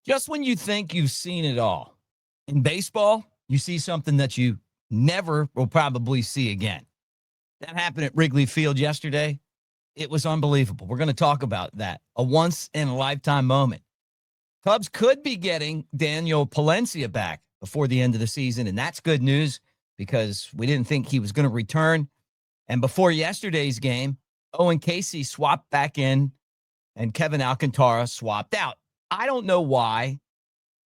Just when you think you've seen it all. In baseball, you see something that you never will probably see again. That happened at Wrigley Field yesterday. It was unbelievable. We're going to talk about that. A once-in-a-lifetime moment. Cubs could be getting Daniel Palencia back before the end of the season, and that's good news because we didn't think he was going to return. And before yesterday's game, Owen Caissie swapped back in, and Kevin Alcantara swapped out. I don't know why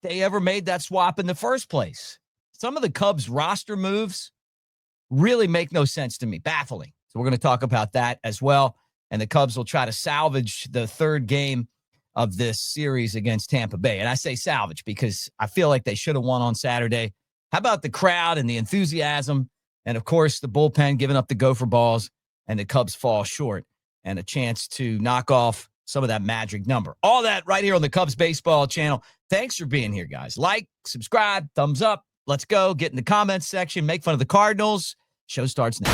they ever made that swap in the first place. Some of the Cubs roster moves really make no sense to me. Baffling. So we're going to talk about that as well. And the Cubs will try to salvage the third game of this series against Tampa Bay. And I say salvage because I feel like they should have won on Saturday. How about the crowd and the enthusiasm? And, of course, the bullpen giving up the gopher balls, and the Cubs fall short, and a chance to knock off some of that magic number. All that right here on the Cubs Baseball channel. Thanks for being here, guys. Like, subscribe, thumbs up. Let's go. Get in the comments section. Make fun of the Cardinals. Show starts now.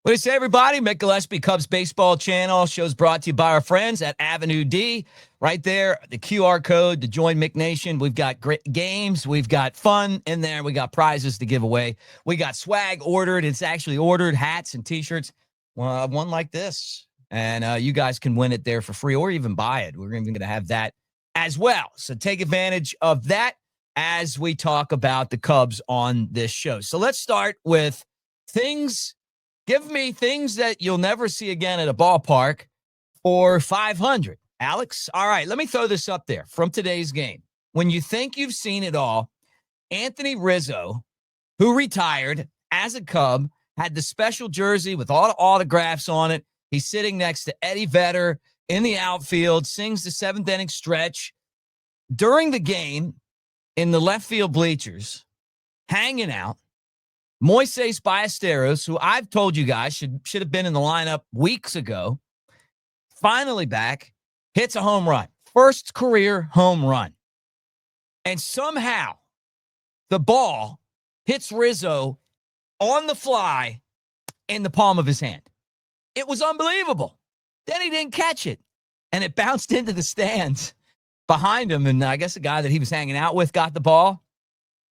What do you say, everybody? Mick Gillespie, Cubs Baseball Channel. Show's brought to you by our friends at AveD. Right there, the QR code to join Mick Nation. We've got great games. We've got fun in there. We got prizes to give away. We got swag ordered. It's actually ordered, hats and T-shirts. One like this. And you guys can win it there for free or even buy it. We're even going to have that as well. So take advantage of that as we talk about the Cubs on this show. So let's start with things. Give me things that you'll never see again at a ballpark for 500. Alex? All right, let me throw this up there from today's game. When you think you've seen it all, Anthony Rizzo, who retired as a Cub, had the special jersey with all the autographs on it. He's sitting next to Eddie Vedder in the outfield, sings the seventh inning stretch. During the game, in the left field bleachers, hanging out, Moises Ballesteros, who I've told you guys should have been in the lineup weeks ago, finally back, hits a home run. First career home run. And somehow the ball hits Rizzo on the fly in the palm of his hand. It was unbelievable. Then he didn't catch it. And it bounced into the stands behind him. And I guess the guy that he was hanging out with got the ball.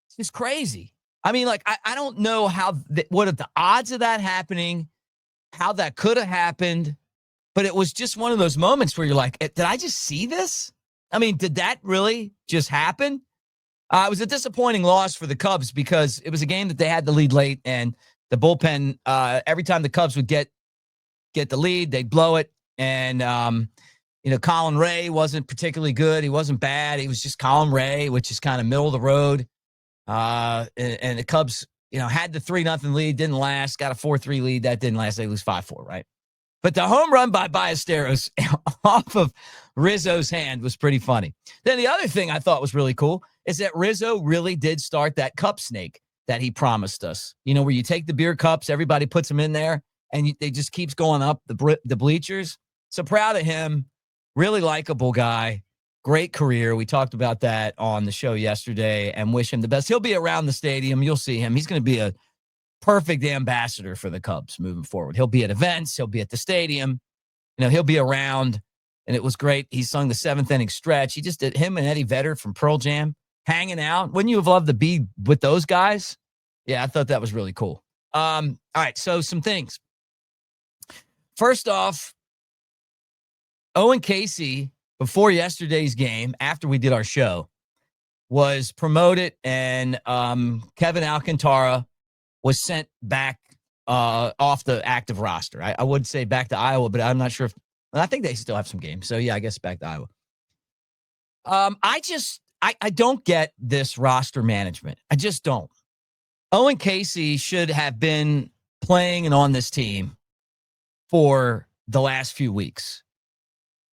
It's just crazy. I mean, like, I don't know what are the odds of that happening, how that could have happened, but it was just one of those moments where you're like, did I just see this? I mean, did that really just happen? It was a disappointing loss for the Cubs because it was a game that they had the lead late, and the bullpen, every time the Cubs would get the lead, they'd blow it. And, Colin Ray wasn't particularly good. He wasn't bad. He was just Colin Ray, which is kind of middle of the road. And the Cubs, had the 3-0 lead, didn't last, got a 4-3 lead. That didn't last. They lose 5-4, right? But the home run by Ballesteros off of Rizzo's hand was pretty funny. Then the other thing I thought was really cool is that Rizzo really did start that cup snake that he promised us. Where you take the beer cups, everybody puts them in there, and they just keeps going up the bleachers. So proud of him. Really likable guy. Great career. We talked about that on the show yesterday and wish him the best. He'll be around the stadium. You'll see him. He's going to be a perfect ambassador for the Cubs moving forward. He'll be at events. He'll be at the stadium. He'll be around. And it was great. He sung the seventh inning stretch. He just did him and Eddie Vedder from Pearl Jam hanging out. Wouldn't you have loved to be with those guys? Yeah, I thought that was really cool. All right, so some things. First off, Owen Caissie, before yesterday's game, after we did our show, was promoted, and Kevin Alcantara was sent back off the active roster. I would say back to Iowa, but I'm not sure if – I think they still have some games. So, yeah, I guess back to Iowa. I don't get this roster management. I just don't. Owen Caissie should have been playing and on this team for the last few weeks.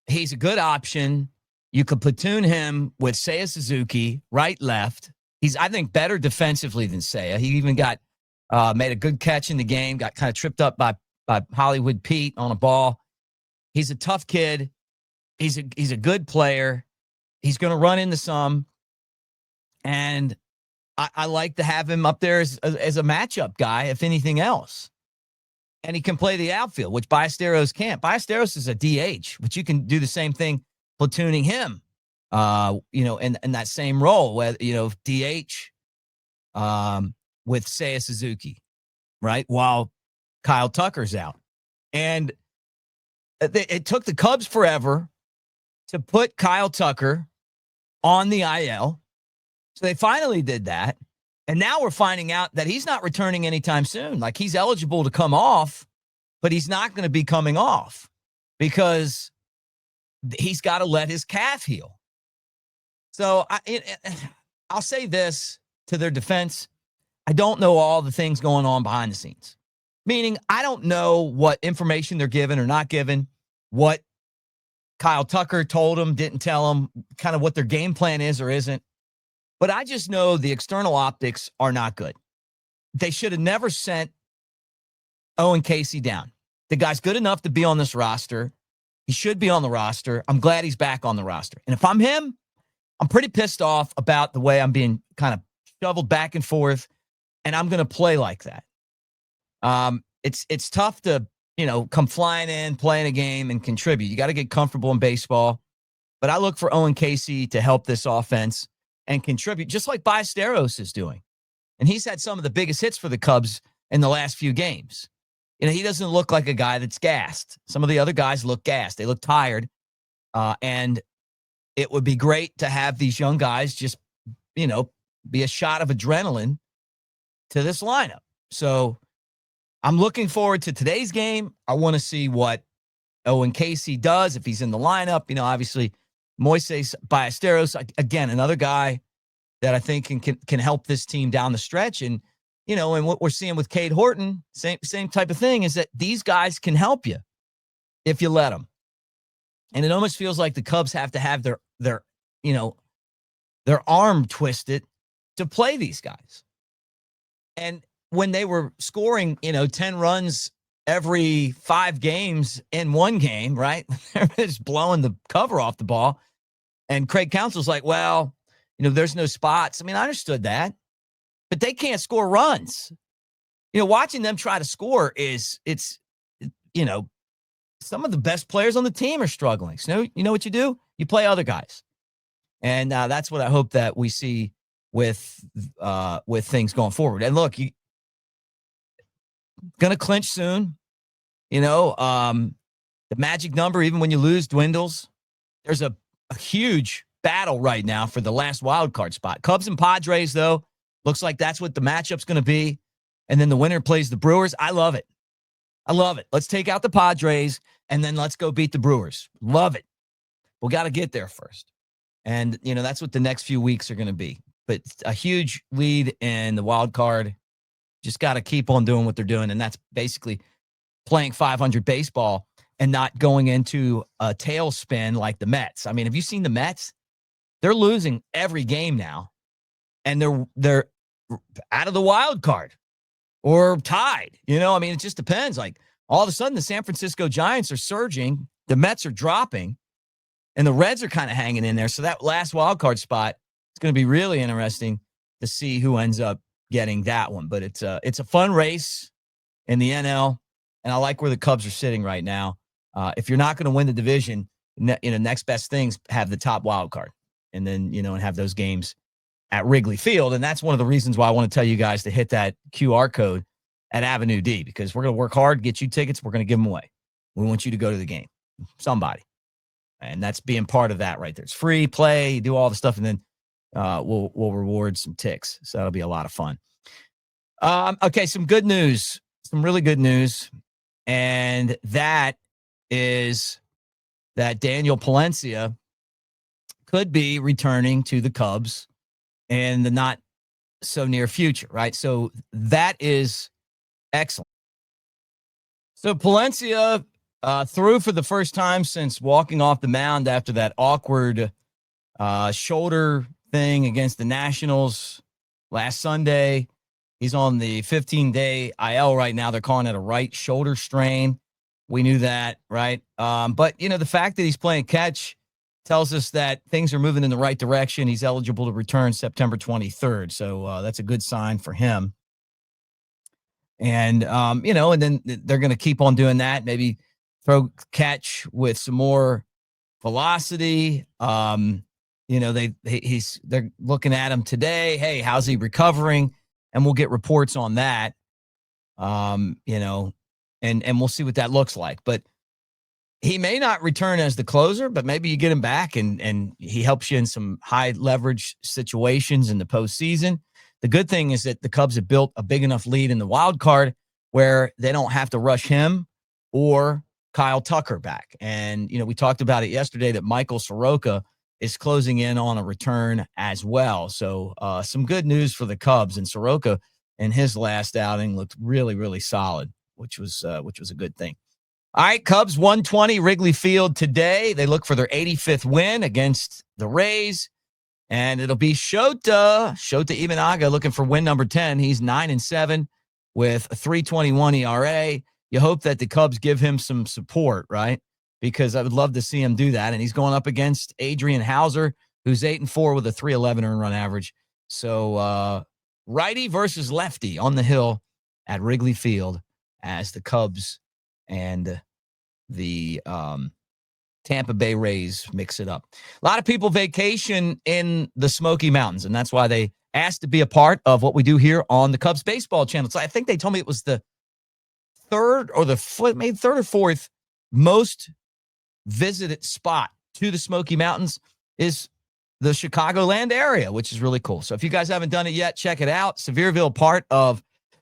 He's a good option. You could platoon him with Seiya Suzuki, right, left. He's, I think, better defensively than Seiya. He even got made a good catch in the game, got kind of tripped up by Hollywood Pete on a ball. He's a tough kid. He's a good player. He's going to run into some, and I like to have him up there as a matchup guy, if anything else. And he can play the outfield, which Ballesteros can't. Ballesteros is a DH, which you can do the same thing, platooning him, in that same role, where, DH with Seiya Suzuki, right? While Kyle Tucker's out. And it took the Cubs forever to put Kyle Tucker on the IL. So they finally did that. And now we're finding out that he's not returning anytime soon. Like, he's eligible to come off, but he's not going to be coming off because he's got to let his calf heal. So I'll say this to their defense. I don't know all the things going on behind the scenes, meaning I don't know what information they're given or not given, what Kyle Tucker told them, didn't tell them, kind of what their game plan is or isn't. But I just know the external optics are not good. They should have never sent Owen Caissie down. The guy's good enough to be on this roster. He should be on the roster. I'm glad he's back on the roster. And if I'm him, I'm pretty pissed off about the way I'm being kind of shoveled back and forth, and I'm going to play like that. It's tough to, come flying in, playing a game, and contribute. You got to get comfortable in baseball. But I look for Owen Caissie to help this offense and contribute, just like Ballesteros is doing. And he's had some of the biggest hits for the Cubs in the last few games. He doesn't look like a guy that's gassed. Some of the other guys look gassed. They look tired. And it would be great to have these young guys just, be a shot of adrenaline to this lineup. So I'm looking forward to today's game. I want to see what Owen Caissie does if he's in the lineup. Obviously, Moises, Ballesteros, again, another guy that I think can help this team down the stretch. And, and what we're seeing with Cade Horton, same type of thing, is that these guys can help you if you let them. And it almost feels like the Cubs have to have their arm twisted to play these guys. And when they were scoring, 10 runs every 5 games in one game, right? They're just blowing the cover off the ball. And Craig Counsell's like, well, there's no spots. I mean, I understood that, but they can't score runs. Watching them try to score some of the best players on the team are struggling. So, you know what you do? You play other guys. And that's what I hope that we see with things going forward. And look, you going to clinch soon. The magic number, even when you lose, dwindles. There's a huge battle right now for the last wild card spot. Cubs and Padres, though, looks like that's what the matchup's going to be. And then the winner plays the Brewers. I love it. Let's take out the Padres, and then let's go beat the Brewers. Love it. We got to get there first. And, that's what the next few weeks are going to be. But a huge lead in the wild card. Just got to keep on doing what they're doing. And that's basically playing 500 baseball and not going into a tailspin like the Mets. I mean, have you seen the Mets? They're losing every game now, and they're out of the wild card or tied. It just depends. Like, all of a sudden, the San Francisco Giants are surging, the Mets are dropping, and the Reds are kind of hanging in there. So that last wild card spot, it's going to be really interesting to see who ends up getting that one. But it's a fun race in the NL, and I like where the Cubs are sitting right now. If you're not going to win the division, next best things have the top wild card, and then, and have those games at Wrigley Field. And that's one of the reasons why I want to tell you guys to hit that QR code at AveD, because we're going to work hard, get you tickets. We're going to give them away. We want you to go to the game, somebody. And that's being part of that right there. It's free play, do all the stuff, and then we'll reward some ticks. So that'll be a lot of fun. Okay, some good news, some really good news. And that is that Daniel Palencia could be returning to the Cubs in the not so near future, right? So that is excellent. So Palencia threw for the first time since walking off the mound after that awkward shoulder thing against the Nationals last Sunday. He's on the 15-day IL right now. They're calling it a right shoulder strain. We knew that, right? But, the fact that he's playing catch tells us that things are moving in the right direction. He's eligible to return September 23rd. So that's a good sign for him. And, and then they're going to keep on doing that. Maybe throw catch with some more velocity. They're looking at him today. Hey, how's he recovering? And we'll get reports on that. And we'll see what that looks like. But he may not return as the closer, but maybe you get him back and he helps you in some high leverage situations in the postseason. The good thing is that the Cubs have built a big enough lead in the wild card where they don't have to rush him or Kyle Tucker back. And, we talked about it yesterday that Michael Soroka is closing in on a return as well. So some good news for the Cubs, and Soroka in his last outing looked really, really solid, which was a good thing. All right, Cubs 120 Wrigley Field today. They look for their 85th win against the Rays. And it'll be Shota Imanaga looking for win number 10. He's 9-7 with a 3.21 ERA. You hope that the Cubs give him some support, right? Because I would love to see him do that. And he's going up against Adrian Hauser, who's 8-4 with a 3.11 earned run average. So righty versus lefty on the hill at Wrigley Field as the Cubs and the Tampa Bay Rays mix it up. A lot of people vacation in the Smoky Mountains, and that's why they asked to be a part of what we do here on the Cubs baseball channel. So I think they told me it was the third or fourth most visited spot to the Smoky Mountains is the Chicagoland area, which is really cool. So if you guys haven't done it yet, check it out. Sevierville, part of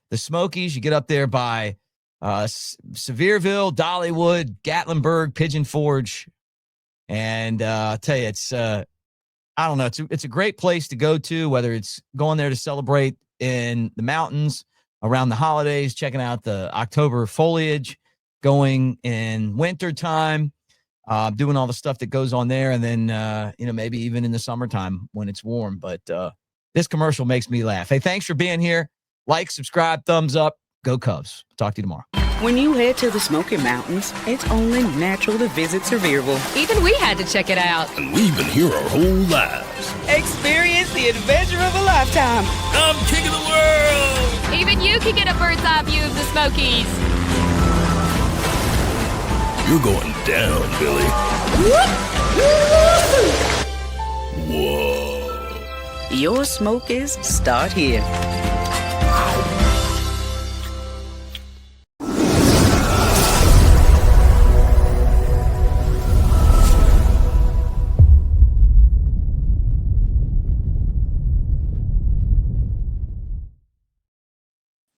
the Smokies. You get up there by Sevierville, Dollywood, Gatlinburg, Pigeon Forge. And I'll tell you, it's, I don't know, it's a great place to go to, whether it's going there to celebrate in the mountains around the holidays, checking out the October foliage, going in wintertime, doing all the stuff that goes on there. And then, maybe even in the summertime when it's warm. But this commercial makes me laugh. Hey, thanks for being here. Like, subscribe, thumbs up. Go Cubs. Talk to you tomorrow. When you head to the Smoky Mountains, it's only natural to visit Sevierville. Even we had to check it out. And we've been here our whole lives. Experience the adventure of a lifetime. I'm king of the world. Even you can get a bird's eye view of the Smokies. You're going down, Billy. Whoa. Your Smokies start here.